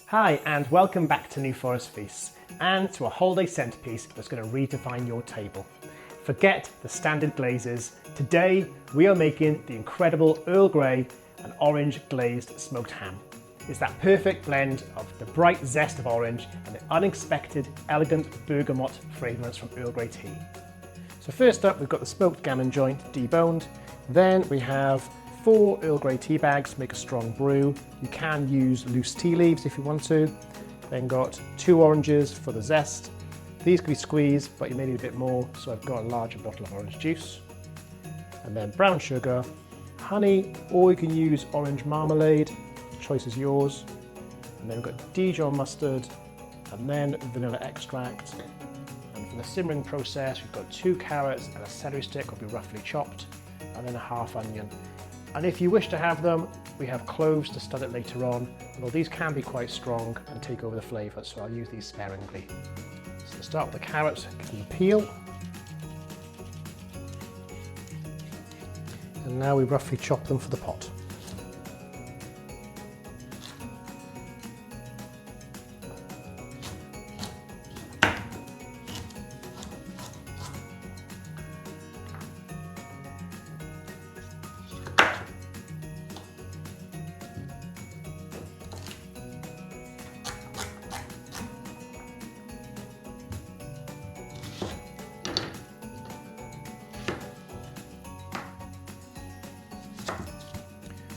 Hi and welcome back to New Forest Feasts and to a holiday centrepiece that's going to redefine your table. Forget the standard glazes. Today we are making the incredible Earl Grey and Orange Glazed Smoked Ham. It's that perfect blend of the bright zest of orange and the unexpected, elegant bergamot fragrance from Earl Grey tea. So first up, we've got the smoked gammon joint deboned. Then we have 4 Earl Grey tea bags to make a strong brew. You can use loose tea leaves if you want to. Then got 2 oranges for the zest. These can be squeezed, but you may need a bit more, so I've got a larger bottle of orange juice. And then brown sugar, honey, or you can use orange marmalade. The choice is yours. And then we've got Dijon mustard, and then vanilla extract. And for the simmering process, we've got 2 carrots and a celery stick, will be roughly chopped, and then a half onion. And if you wish to have them, we have cloves to stud it later on, although these can be quite strong and take over the flavour, so I'll use these sparingly. So to start with the carrots, give them a peel. And now we roughly chop them for the pot.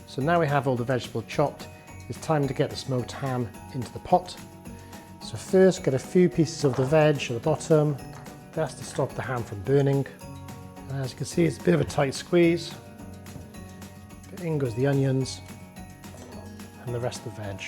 So now we have all the vegetables chopped, it's time to get the smoked ham into the pot. So first get a few pieces of the veg at the bottom, that's to stop the ham from burning. And as you can see, it's a bit of a tight squeeze. In goes the onions and the rest of the veg.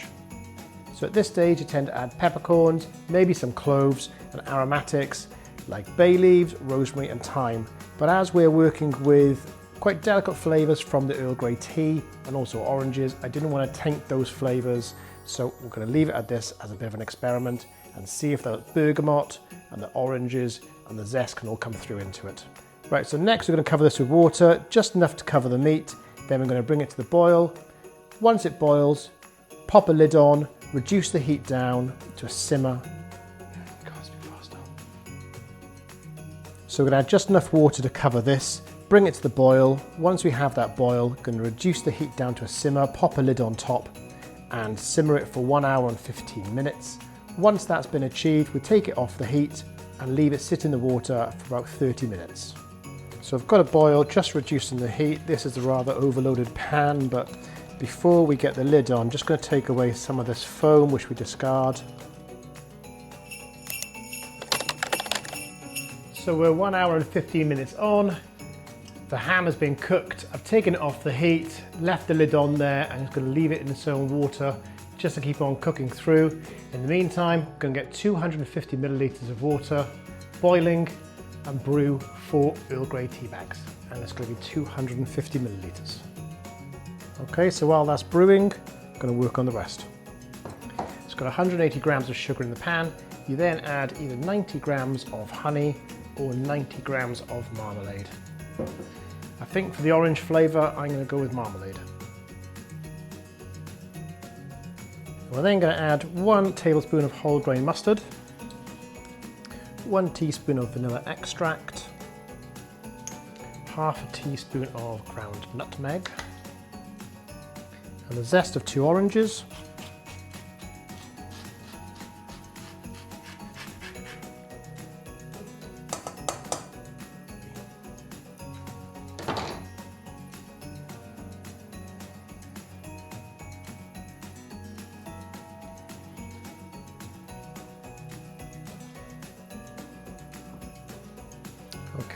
So at this stage you tend to add peppercorns, maybe some cloves and aromatics like bay leaves, rosemary and thyme. But as we're working with quite delicate flavours from the Earl Grey tea and also oranges, I didn't want to taint those flavours, so we're going to leave it at this as a bit of an experiment and see if the bergamot and the oranges and the zest can all come through into it. Right, so next we're going to cover this with water, just enough to cover the meat, then we're going to bring it to the boil. Once it boils, pop a lid on, reduce the heat down to a simmer. So we're going to add just enough water to cover this. Bring it to the boil. Once we have that boil, going to reduce the heat down to a simmer, pop a lid on top and simmer it for 1 hour and 15 minutes. Once that's been achieved, we take it off the heat and leave it sit in the water for about 30 minutes. So I've got a boil, just reducing the heat. This is a rather overloaded pan, but before we get the lid on, just going to take away some of this foam which we discard. So we're 1 hour and 15 minutes on. The ham has been cooked. I've taken it off the heat, left the lid on there, and just going to leave it in its own water just to keep on cooking through. In the meantime, I'm going to get 250 millilitres of water, boiling, and brew 4 Earl Grey tea bags. And it's going to be 250 millilitres. Okay, so while that's brewing, I'm going to work on the rest. It's got 180 grams of sugar in the pan. You then add either 90 grams of honey or 90 grams of marmalade. I think for the orange flavour, I'm going to go with marmalade. We're then going to add 1 tablespoon of whole grain mustard, 1 teaspoon of vanilla extract, half a teaspoon of ground nutmeg, and the zest of 2 oranges,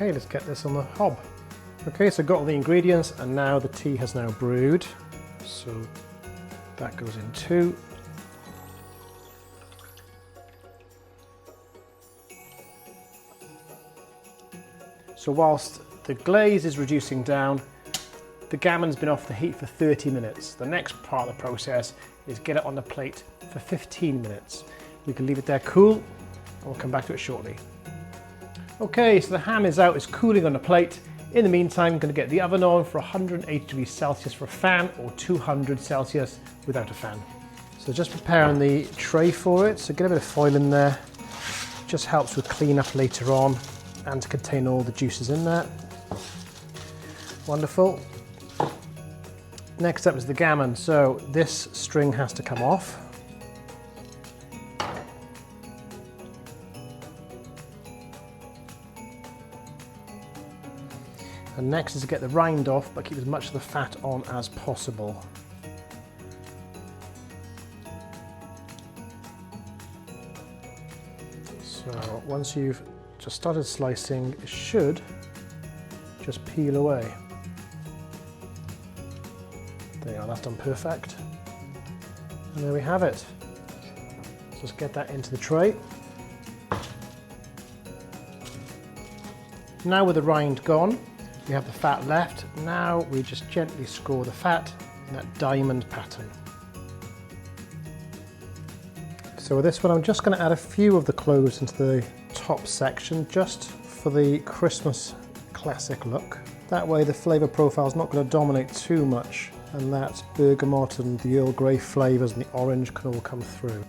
Okay, let's get this on the hob. Okay, so I've got all the ingredients and now the tea has now brewed. So that goes in too. So whilst the glaze is reducing down, the gammon's been off the heat for 30 minutes. The next part of the process is get it on the plate for 15 minutes. We can leave it there cool and we'll come back to it shortly. Okay, so the ham is out, it's cooling on the plate. In the meantime, I'm going to get the oven on for 180 degrees Celsius for a fan or 200 Celsius without a fan. So So just preparing the tray for it, so get a bit of foil in there. Just helps with cleanup later on and to contain all the juices in there. Wonderful. Next up is the gammon. So this string has to come off. And next is to get the rind off, but keep as much of the fat on as possible. So once you've just started slicing, it should just peel away. There you are, that's done perfect. And there we have it. Just get that into the tray. Now with the rind gone, we have the fat left. Now we just gently score the fat in that diamond pattern. So with this one, I'm just going to add a few of the cloves into the top section, just for the Christmas classic look. That way the flavour profile is not going to dominate too much, and that bergamot and the Earl Grey flavours and the orange can all come through.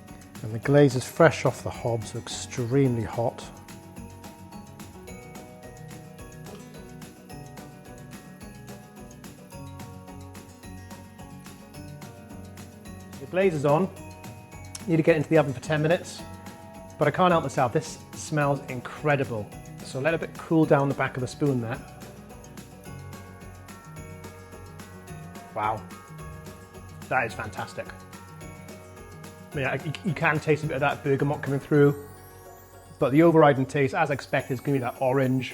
And the glaze is fresh off the hob, so extremely hot. The glaze is on. Need to get into the oven for 10 minutes, but I can't help myself, this smells incredible. So let it cool down the back of the spoon there. Wow, that is fantastic. I mean, you can taste a bit of that bergamot coming through, but the overriding taste, as expected, is going to be that orange,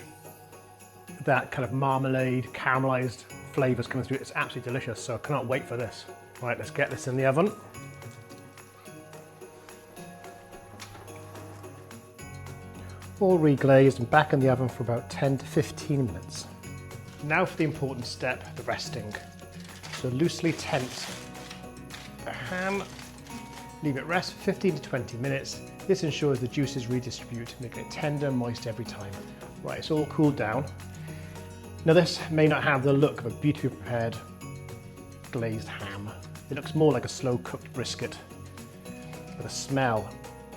that kind of marmalade, caramelised flavours coming through. It's absolutely delicious, so I cannot wait for this. Right, let's get this in the oven. All reglazed and back in the oven for about 10 to 15 minutes. Now for the important step, the resting. So loosely tense the ham, leave it rest for 15 to 20 minutes. This ensures the juices redistribute, making it tender and moist every time. Right, it's all cooled down. Now this may not have the look of a beautifully prepared glazed ham. It looks more like a slow cooked brisket, but the smell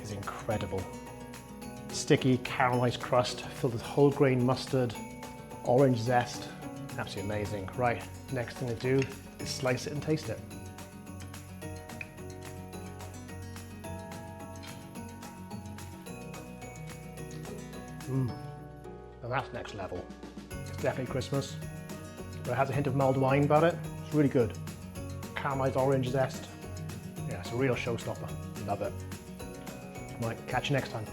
is incredible. Sticky caramelised crust filled with whole grain mustard, orange zest, absolutely amazing. Right, next thing to do is slice it and taste it. Now that's next level. It's definitely Christmas, but it has a hint of mulled wine about it. It's really good. Caramelised orange zest. Yeah, it's a real showstopper. Love it. Right, catch you next time.